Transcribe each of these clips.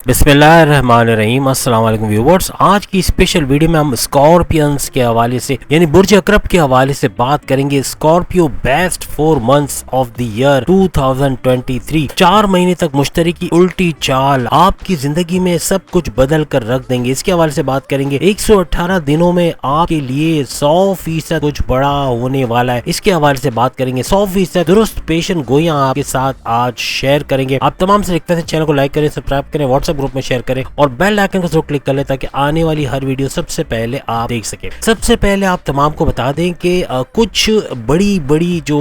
बिस्मिल्लाहिर्रहमानिर्रहीम। अस्सलाम वालेकुम व्यूअर्स। आज की स्पेशल वीडियो में हम स्कॉर्पियंस के हवाले से यानी बुर्ज अकरब के हवाले से बात करेंगे। Scorpio best 4 months of the year 2023। 4 महीने तक मुश्तरी की उल्टी चाल आपकी जिंदगी में सब कुछ बदल कर रख देंगे। इसके हवाले से बात करेंगे। 118 दिनों में आपके लिए 100% कुछ बड़ा होने वाला है। इसके हवाले से बात करेंगे। 100% दुरुस्त पेशन गोइयां आपके साथ आज शेयर करेंगे। आप तमाम से रिक्वेस्ट है चैनल को लाइक करें, सब्सक्राइब करें, व्हाट्सएप ग्रुप में शेयर करें और बेल आइकन को जरूर क्लिक कर लें ताकि आने वाली हर वीडियो सबसे पहले आप देख सकें। सबसे पहले आप तमाम को बता दें कि कुछ बड़ी बड़ी जो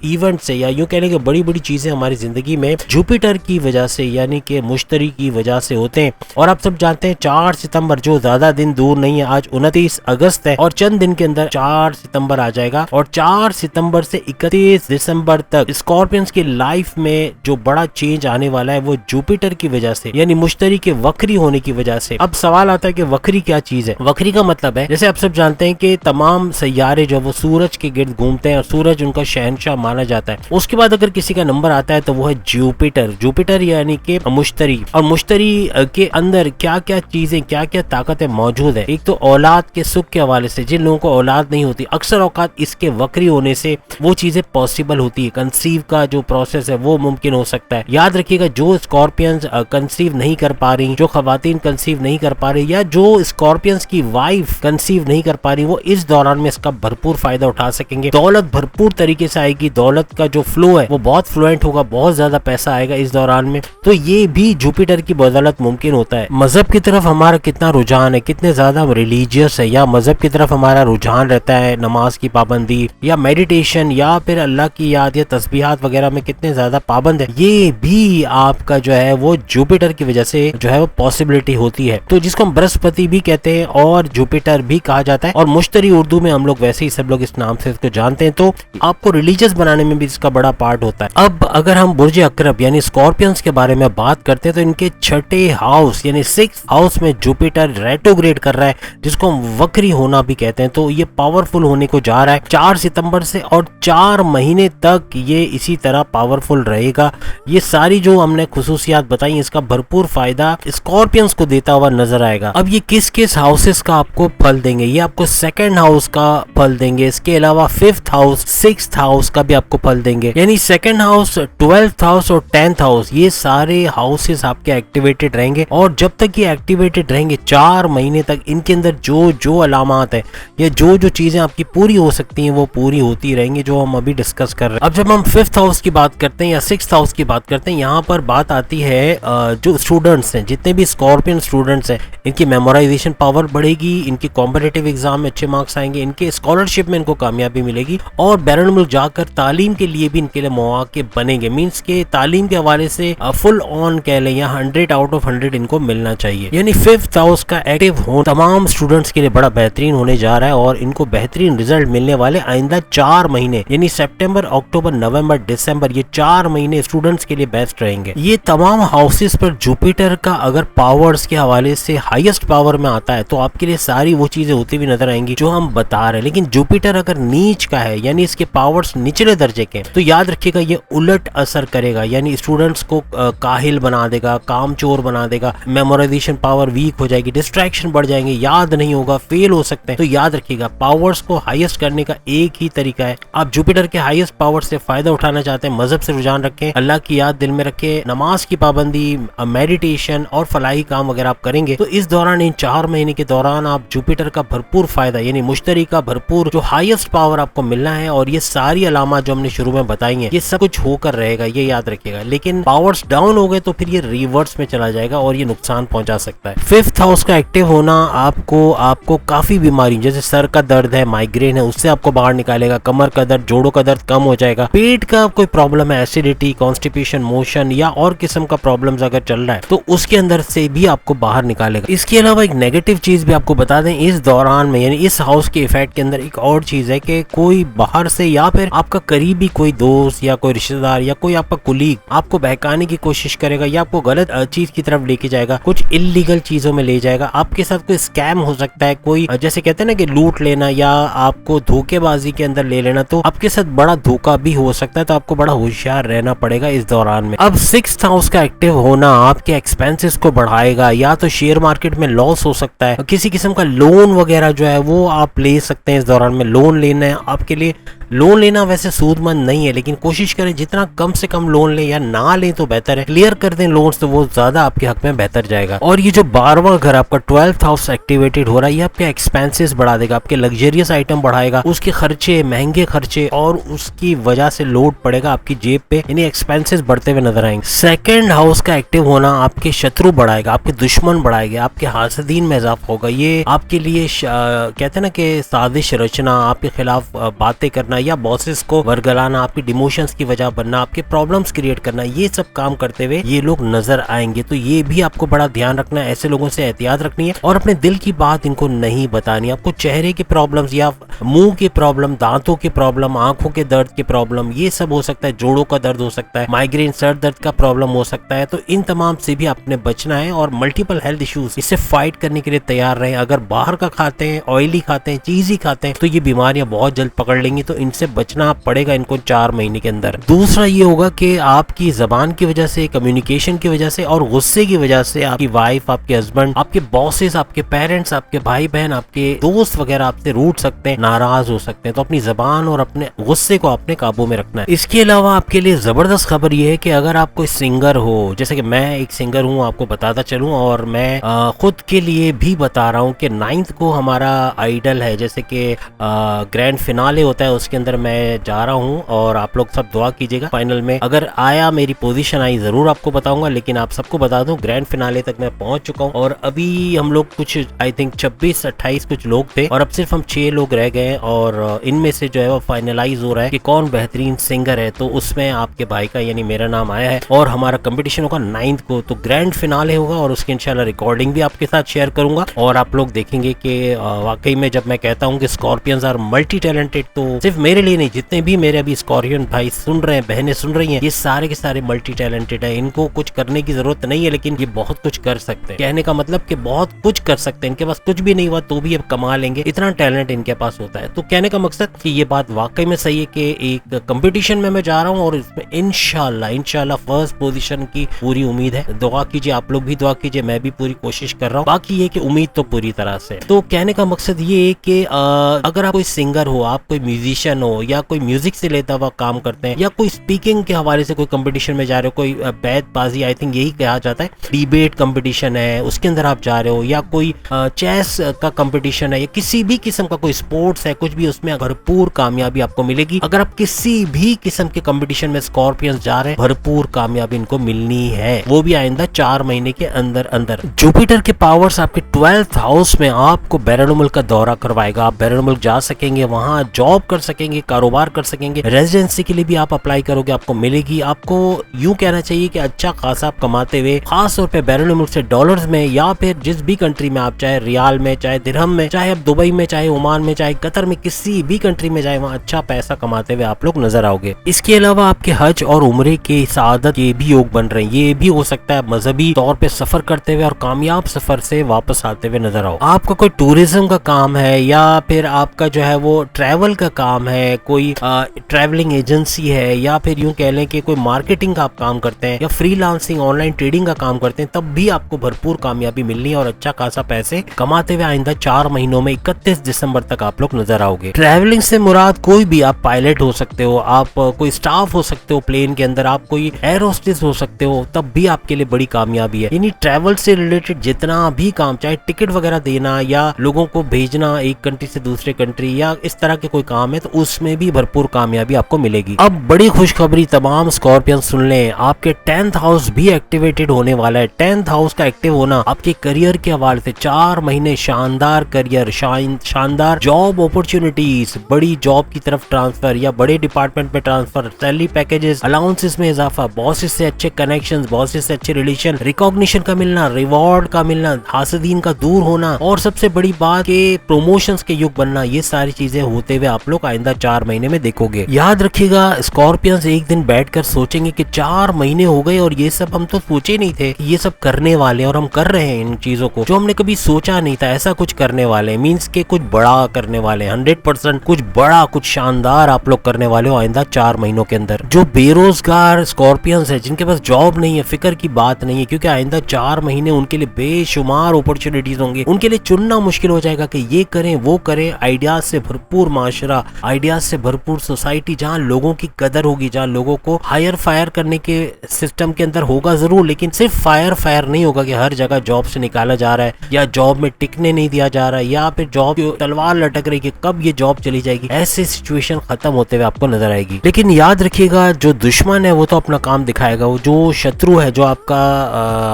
इवेंट्स है या यूं कहने के बड़ी बड़ी चीजें हमारी जिंदगी में जुपिटर की वजह से यानी कि मुश्तरी की वजह से होते हैं। और आप सब जानते हैं 4 सितंबर जो ज्यादा दिन दूर नहीं है, आज 29 अगस्त है और चंद दिन के अंदर 4 सितंबर आ जाएगा। और 4 सितंबर से 31 दिसंबर तक स्कॉर्पियंस की लाइफ में जो बड़ा चेंज आने वाला है वो जुपिटर की वजह से यानी मुश्तरी के वक्री होने की वजह से। अब सवाल आता है कि वक्री क्या चीज है। वक्री का मतलब है जैसे आप सब जानते हैं कि तमाम सैयारे जो वो सूरज के गिर्द घूमते हैं और सूरज उनका शहनशाह माना जाता है। उसके बाद अगर किसी का नंबर आता है तो वो है जुपिटर। जुपिटर यानी कि मुश्तरी। और मुश्तरी के अंदर क्या क्या चीजें क्या क्या ताकतें मौजूद है। एक तो औलाद के सुख के हवाले से, जिन लोगों को औलाद नहीं होती अक्सर औकात इसके वक्री होने से वो चीजें पॉसिबल होती है। कंसीव का जो प्रोसेस है वो मुमकिन हो सकता है। याद रखिएगा जो स्कॉर्पियंस कंसीव नहीं कर पा रही, जो खवातीन कंसीव नहीं कर पा रही या जो स्कॉर्पियंस की वाइफ कंसीव नहीं कर पा रही, वो इस दौरान में इसका भरपूर फायदा उठा सकेंगे। दौलत भरपूर तरीके से आएगी। दौलत का जो फ्लो है वो बहुत फ्लुएंट होगा, बहुत ज्यादा पैसा आएगा इस दौरान में। तो ये भी जुपिटर की बदौलत मुमकिन होता है। मजहब की तरफ हमारा कितना रुझान है, कितने ज्यादा रिलीजियस है या मजहब की तरफ हमारा रुझान रहता है, नमाज की पाबंदी या मेडिटेशन या फिर अल्लाह की याद या तस्बीहात वगैरह में कितने ज्यादा पाबंद है, ये भी आपका जो है वो जुपिटर की वजह से जो है वो पॉसिबिलिटी होती है। तो जिसको हम बृहस्पति भी कहते हैं और जुपिटर भी कहा जाता है और मुश्तरी उर्दू में हम लोग वैसे ही सब लोग इस नाम से इसको जानते हैं। तो आपको रिलीजियस बनाने में भी इसका बड़ा पार्ट होता है। अब अगर हम बुर्ज अकरब यानी स्कॉर्पियंस के बारे में बात करते हैं तो इनके छठे हाउस यानी 6th हाउस में जुपिटर रेट्रोग्रेड कर रहा है, जिसको हम वक्री होना भी कहते हैं। तो ये पावरफुल होने को जा रहा है 4 सितंबर से और 4 महीने तक ये इसी तरह पावरफुल रहेगा। ये सारी जो हमने खुसूसियात बताई इसका भरपूर फायदा स्कॉर्पियंस को देता हुआ नजर आएगा। अब ये किस किस हाउसेस का आपको फल देंगे, ये आपको 2nd हाउस का फल देंगे। इसके अलावा 5th हाउस 6th हाउस का भी आपको फल देंगे। यानी 2nd हाउस 12th हाउस और 10th हाउस ये सारे हाउसेस आपके एक्टिवेटेड रहेंगे। और जब तक ये एक्टिवेटेड रहेंगे 4 महीने तक इनके अंदर जो जो अलामात है या जो जो चीजें आपकी पूरी हो सकती हैं वो पूरी होती रहेंगी, जो हम अभी डिस्कस कर रहे हैं। अब जब हम 5th हाउस की बात करते हैं या 6th हाउस की बात करते हैं, यहाँ पर बात आती है जो स्टूडेंट्स हैं, जितने भी स्कॉर्पियन स्टूडेंट्स हैं, इनकी मेमोराइजेशन पावर बढ़ेगी, इनकी कॉम्पिटिटिव एग्जाम में अच्छे मार्क्स आएंगे, इनके स्कॉलरशिप में इनको कामयाबी मिलेगी और बैरून मुल्क जाकर तालीम के लिए भी इनके लिए मौके बनेंगे। मींस के तालीम के हवाले से फुल ऑन कह लें या 100 आउट ऑफ 100 इनको मिलना चाहिए। यानी 5th हाउस का एक्टिव होना तमाम स्टूडेंट्स के लिए बड़ा बेहतरीन होने जा रहा है और इनको बेहतरीन रिजल्ट मिलने वाले आइंदा 4 महीने यानी सितंबर, अक्टूबर, नवंबर, दिसंबर ये 4 महीने स्टूडेंट्स के लिए बेस्ट रहेंगे। ये तमाम हाउसेस पर जुपिटर का अगर पावर्स के हवाले से हाईएस्ट पावर में आता है तो आपके लिए सारी वो चीजें होती हुई नजर आएंगी जो हम बता रहे हैं। लेकिन जुपिटर अगर नीच का है यानी इसके पावर्स निचले दर्जे के तो याद रखिएगा ये उलट असर करेगा, यानी स्टूडेंट्स को काहिल बना देगा, कामचोर बना देगा, मेमोराइजेशन पावर वीक हो जाएगी, डिस्ट्रैक्शन बढ़ जाएंगे, याद नहीं होगा, फेल हो सकते हैं। तो याद रखिएगा पावर्स को हाईएस्ट करने का एक ही तरीका है। आप जुपिटर के हाईएस्ट पावर से फायदा उठाना चाहते हैं, मजहब से रुझान रखें, अल्लाह की याद दिल में रखें, नमाज की पाबंदी, मेडिटेशन और फलाही काम वगैरह आप करेंगे तो इस दौरान इन 4 महीने के दौरान आप जुपिटर का भरपूर फायदा यानी मुश्तरी का भरपूर जो हाईएस्ट पावर आपको मिलना है। और ये सारी अलामत जो हमने शुरू में बताई हैं ये सब कुछ होकर रहेगा, ये याद रखिएगा। लेकिन पावर्स डाउन हो गए तो फिर ये रिवर्स में चला जाएगा और ये नुकसान पहुंचा सकता है। 5th हाउस का एक्टिव होना आपको काफी बीमारी जैसे सर का दर्द है, माइग्रेन है, उससे आपको बाहर निकालेगा। कमर का दर्द, जोड़ों का दर्द कम हो जाएगा। पेट का कोई प्रॉब्लम है, एसिडिटी, कॉन्स्टिपेशन, मोशन या और किस्म का प्रॉब्लम्स अगर चल रहा है तो उसके अंदर से भी आपको बाहर निकालेगा। इसके अलावा एक नेगेटिव चीज भी आपको बता दें, इस दौरान में यानी इस हाउस के इफेक्ट के अंदर एक और चीज है कि कोई बाहर से या फिर आपका करीबी कोई दोस्त या कोई रिश्तेदार या कोई आपका कुलीग आपको बहकाने की कोशिश करेगा या आपको गलत चीज की तरफ लेके जाएगा, कुछ इलीगल चीजों में ले जाएगा। आपके साथ कोई स्कैम हो सकता है, कोई जैसे कहते हैं ना कि लूट लेना या आपको धोखेबाजी के अंदर ले लेना, तो आपके साथ बड़ा धोखा भी हो सकता है। तो आपको बड़ा होशियार रहना पड़ेगा इस दौरान में। अब 6th हाउस का एक्टिव होना आपके एक्सपेंसेस को बढ़ाएगा, या तो शेयर मार्केट में लॉस हो सकता है, किसी किस्म का लोन वगैरह जो है वो आप ले सकते हैं। इस दौरान में लोन लेना है आपके लिए, लोन लेना वैसे सूदमंद नहीं है, लेकिन कोशिश करें जितना कम से कम लोन लें या ना लें तो बेहतर है। क्लियर कर दें लोन्स तो वो ज्यादा आपके हक में बेहतर जाएगा। और ये जो 12वां घर आपका 12th हाउस एक्टिवेटेड हो रहा है, ये आपके एक्सपेंसेस बढ़ा देगा, आपके लग्जरियस आइटम बढ़ाएगा, उसके खर्चे, महंगे खर्चे, और उसकी वजह से लोड पड़ेगा आपकी जेब पे, यानी एक्सपेंसेस बढ़ते हुए नजर आएंगे। सेकंड हाउस का एक्टिव होना आपके शत्रु बढ़ाएगा, आपके दुश्मन बढ़ाएगा, आपके हासदीन में इजाफा होगा। ये आपके लिए कहते हैं ना कि साजिश रचना, आपके खिलाफ बातें करना या बॉसेस को वर्गलाना, आपकी डिमोशंस की वजह बनना, आपके प्रॉब्लम्स क्रिएट करना, ये सब काम करते हुए ये लोग नजर आएंगे। तो ये भी आपको बड़ा ध्यान रखना है, ऐसे लोगों से एहतियात रखनी है और अपने दिल की बात इनको नहीं बतानी। आपको चेहरे के प्रॉब्लम्स या मुंह के प्रॉब्लम, दांतों के प्रॉब्लम, आंखों के दर्द के प्रॉब्लम, ये सब हो सकता है, जोड़ों का दर्द हो सकता है, माइग्रेन, सर दर्द का प्रॉब्लम हो सकता है। तो इन तमाम से भी आपने बचना है और मल्टीपल हेल्थ इश्यूज, इससे फाइट करने के लिए तैयार रहें। अगर बाहर का खाते हैं, ऑयली खाते हैं, चीजी खाते हैं, तो ये बीमारियां बहुत जल्द पकड़ लेंगी, तो इनसे बचना पड़ेगा इनको 4 महीने के अंदर। दूसरा ये होगा कि आपकी जबान की वजह से, कम्युनिकेशन की वजह से और गुस्से की वजह से आपकी वाइफ, आपके हस्बैंड, आपके बॉसेस, आपके पेरेंट्स, आपके भाई बहन, आपके दोस्त वगैरह आपसे रूठ सकते हैं, नाराज हो सकते हैं। तो अपनी जबान और अपने गुस्से को अपने काबू में रखना है। इसके अलावा आपके लिए जबरदस्त खबर यह है कि अगर आप कोई सिंगर हो, जैसे कि मैं एक सिंगर हूँ, आपको बताता चलूं, और मैं खुद के लिए भी बता रहा हूँ कि 9th को हमारा आइडल है, जैसे कि ग्रैंड फिनाले होता है, उसके अंदर मैं जा रहा हूँ और आप लोग सब दुआ कीजिएगा। फाइनल में अगर आया, मेरी पोजीशन आई, जरूर आपको बताऊंगा, लेकिन आप सबको बता दूं ग्रैंड फिनाले तक मैं पहुंच चुका हूं। और अभी हम लोग कुछ आई थिंक 26-28 कुछ लोग थे और अब सिर्फ हम 6 लोग रह गए, और इनमें से जो है वो फाइनलाइज हो रहा है कि कौन बेहतरीन सिंगर है। तो उसमें आपके भाई का यानी मेरा नाम आया है और हमारा कंपटीशन होगा 9th को, तो ग्रैंड फिनाले होगा और उसकी इंशाल्लाह रिकॉर्डिंग भी आपके साथ शेयर करूंगा। और आप लोग देखेंगे कि वाकई में जब मैं कहता हूँ कि स्कॉर्पियंस आर मल्टी टैलेंटेड, तो सिर्फ मेरे लिए नहीं, जितने भी मेरे अभी स्कॉर्पियन भाई सुन रहे हैं, बहनें सुन रही हैं, ये सारे के सारे मल्टी टैलेंटेड है। इनको कुछ करने की जरूरत नहीं है, लेकिन ये बहुत कुछ कर सकते हैं। कहने का मतलब कि बहुत कुछ कर सकते हैं, इनके पास कुछ भी नहीं हुआ तो भी अब कमा लेंगे, इतना टैलेंट इनके पास होता है। तो कहने का मकसद कि ये बात वाकई में सही है कि एक कंपटीशन में मैं जा रहा हूँ और इसमें इंशाल्लाह फर्स्ट पोजीशन की पूरी उम्मीद है। दुआ कीजिए, आप लोग भी दुआ कीजिए, मैं भी पूरी कोशिश कर रहा हूँ। बाकी ये कि उम्मीद तो पूरी तरह से। तो कहने का मकसद ये है कि अगर आप कोई सिंगर हो, आप कोई म्यूजिशियन हो, या कोई म्यूजिक से लेता हुआ काम करते हैं, या कोई स्पीकिंग के हवाले से कोई कंपटीशन में जा रहे हो, कोई बैतबाजी, आई थिंक यही कहा जाता है, डिबेट कंपटीशन है, उसके अंदर आप जा रहे हो, या कोई चेस का कंपटीशन है, या किसी भी किस्म का कोई स्पोर्ट्स है, कुछ भी, उसमें भरपूर कामयाबी आपको मिलेगी। अगर आप किसी भी किस्म के कंपटीशन में स्कॉर्पियंस जा रहे हैं, भरपूर कामयाबी इनको मिलनी है, वो भी आइंदा 4 महीने के अंदर अंदर। जुपिटर के पावर्स आपके 12th हाउस में आपको बैरून मुल्क का दौरा करवाएगा। आप बैरून मुल्क जा सकेंगे, वहां जॉब कर सकेंगे, कारोबार कर सकेंगे, रेजिडेंसी के लिए भी आप अप्लाई करोगे, आपको मिलेगी। आपको यूं कहना चाहिए कि अच्छा खासा आप कमाते हुए, खास तौर पे बैरून मुल्क से डॉलर्स में, या फिर जिस भी कंट्री में आप, चाहे रियाल में, चाहे दिरहम में, चाहे आप दुबई में, चाहे ओमान में, चाहे कतर में, किसी भी कंट्री में जाए, वहाँ अच्छा पैसा कमाते हुए आप लोग नजर आओगे। इसके अलावा आपके हज और उम्रे के सादत के भी योग बन रहे हैं। ये भी हो सकता है मजहबी तौर पे सफर करते हुए और कामयाब सफर से वापस आते हुए नजर आओ। आपका कोई टूरिज्म का काम है, या फिर आपका जो है वो ट्रैवल का काम है, कोई ट्रैवलिंग एजेंसी है, या फिर यूं कह लें कि कोई मार्केटिंग का आप काम करते हैं, या फ्रीलांसिंग ऑनलाइन ट्रेडिंग का काम करते हैं, तब भी आपको भरपूर कामयाबी मिलनी है और अच्छा खासा पैसे कमाते हुए आइंदा 4 महीनों में 31 दिसंबर तक आप लोग नजर आओगे। ट्रैवलिंग से मुराद कोई भी, आप पायलट हो सकते हो, आप कोई स्टाफ हो सकते हो प्लेन के अंदर, आप कोई एयर होस्टेस हो सकते हो, तब भी आपके लिए बड़ी कामयाबी है। यानी ट्रैवल से रिलेटेड जितना भी काम, चाहे टिकट वगैरह देना या लोगों को भेजना एक कंट्री से दूसरे कंट्री, या इस तरह के कोई काम है, तो उसमें भी भरपूर कामयाबी आपको मिलेगी। अब बड़ी खुशखबरी तमाम स्कॉर्पियन सुन लें, आपके 10th हाउस भी एक्टिवेटेड होने वाला है। 10th हाउस का एक्टिव होना आपके करियर के हवाले से 4 महीने शानदार करियर, शानदार जॉब अपॉर्चुनिटीज, बड़ी जॉब की तरफ ट्रांसफर या बड़े डिपार्टमेंट में ट्रांसफर, सैलरी पैकेजेस, अलाउंसेस में इजाफा, बॉसेस से अच्छे कनेक्शंस, बॉसेस से अच्छे रिलेशन, रिकॉग्निशन का मिलना, रिवॉर्ड का मिलना, हासदीन का दूर होना, और सबसे बड़ी बात के प्रमोशंस के युग बनना, ये सारी चीजें होते हुए आप लोग आइंदा आइंदा 4 महीने में देखोगे। याद रखिएगा, स्कॉर्पियंस एक दिन बैठकर सोचेंगे कि 4 महीने हो गए और ये सब हम तो सोचे नहीं थे कि ये सब करने वाले, और हम कर रहे हैं इन चीजों को जो हमने कभी सोचा नहीं था, ऐसा कुछ करने वाले। मींस के कुछ बड़ा करने वाले, 100% कुछ बड़ा, कुछ शानदार आप लोग करने वाले हो आइंदा 4 महीनों के अंदर। जो बेरोजगार स्कॉर्पियंस है, जिनके पास जॉब नहीं है, फिक्र की बात नहीं है, क्योंकि आइंदा 4 महीने उनके लिए बेशुमार अपॉर्चुनिटीज होंगे। उनके लिए चुनना मुश्किल हो जाएगा कि ये करें वो करें। आइडियाज से भरपूर माशरा, आइडियाज से भरपूर सोसाइटी, जहाँ लोगों की कदर होगी, जहाँ लोगों को हायर फायर करने के सिस्टम के अंदर होगा जरूर, लेकिन सिर्फ फायर नहीं होगा कि हर जगह जॉब से निकाला जा रहा है या जॉब में टिकने नहीं दिया जा रहा है या फिर जॉब तलवार लटक रही है कब ये जॉब चली जाएगी। ऐसे सिचुएशन खत्म होते हुए आपको नजर आएगी। लेकिन याद रखिएगा, जो दुश्मन है वो तो अपना काम दिखाएगा, वो जो शत्रु है, जो आपका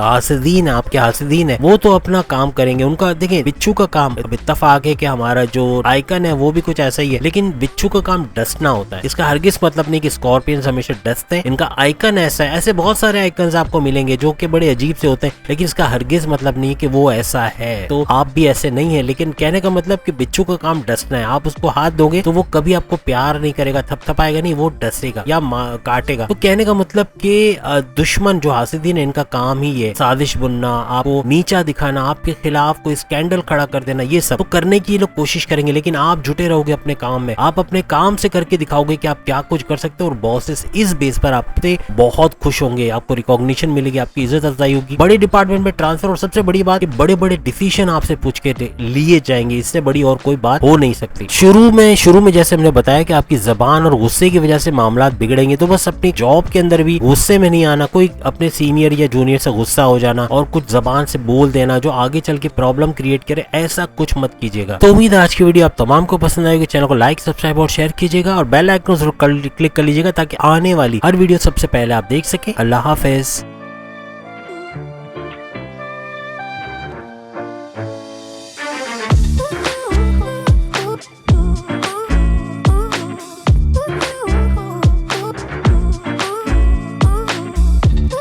हासिदीन है, आपके हासिदीन है, वो तो अपना काम करेंगे। उनका देखिए, बिच्छू का काम इत्तफाक है कि हमारा जो आइकन है वो भी कुछ ऐसा ही है, लेकिन बिच्छू का काम डसना होता है। इसका हरगिज मतलब नहीं कि स्कॉर्पियंस हमेशा डसते हैं, इनका आइकन ऐसा है। ऐसे बहुत सारे आइकन्स आपको मिलेंगे जो कि बड़े अजीब से होते हैं, लेकिन इसका हरगिज मतलब नहीं कि वो ऐसा है। तो आप भी ऐसे नहीं है, लेकिन कहने का मतलब कि बिच्छू का काम डसना है। आप उसको हाथ दोगे तो वो कभी आपको प्यार नहीं करेगा, थपथपाएगा नहीं, वो डसेगा या काटेगा। तो कहने का मतलब कि दुश्मन जो हासिदीन है, इनका काम ही है साजिश बुनना, आपको नीचा दिखाना, आपके खिलाफ कोई स्कैंडल खड़ा कर देना, ये सब तो करने की लोग कोशिश करेंगे। लेकिन आप जुटे रहोगे अपने काम में, आप अपने काम से करके दिखाओगे कि आप क्या कुछ कर सकते हो, और बॉसेस इस बेस पर आपसे बहुत खुश होंगे, आपको रिकॉग्निशन मिलेगी, आपकी इज्जत अफजाई होगी, बड़े डिपार्टमेंट में ट्रांसफर, और सबसे बड़ी बात, बड़े बड़े डिसीजन आपसे पूछ के लिए जाएंगे। इससे बड़ी और कोई बात हो नहीं सकती। शुरू में जैसे हमने बताया कि आपकी जबान और गुस्से की वजह से मामला बिगड़ेंगे, तो बस अपनी जॉब के अंदर भी गुस्से में नहीं आना, कोई अपने सीनियर या जूनियर से गुस्सा हो जाना और कुछ जबान से बोल देना जो आगे चल के प्रॉब्लम क्रिएट करे, ऐसा कुछ मत कीजिएगा। तो उम्मीद है आज की वीडियो आप तमाम को पसंद आएगी। चैनल को लाइक, सब्सक्राइब और शेयर कीजिएगा, और बेल आइकन जरूर क्लिक कर लीजिएगा ताकि आने वाली हर वीडियो सबसे पहले आप देख सके। अल्लाह हाफिज।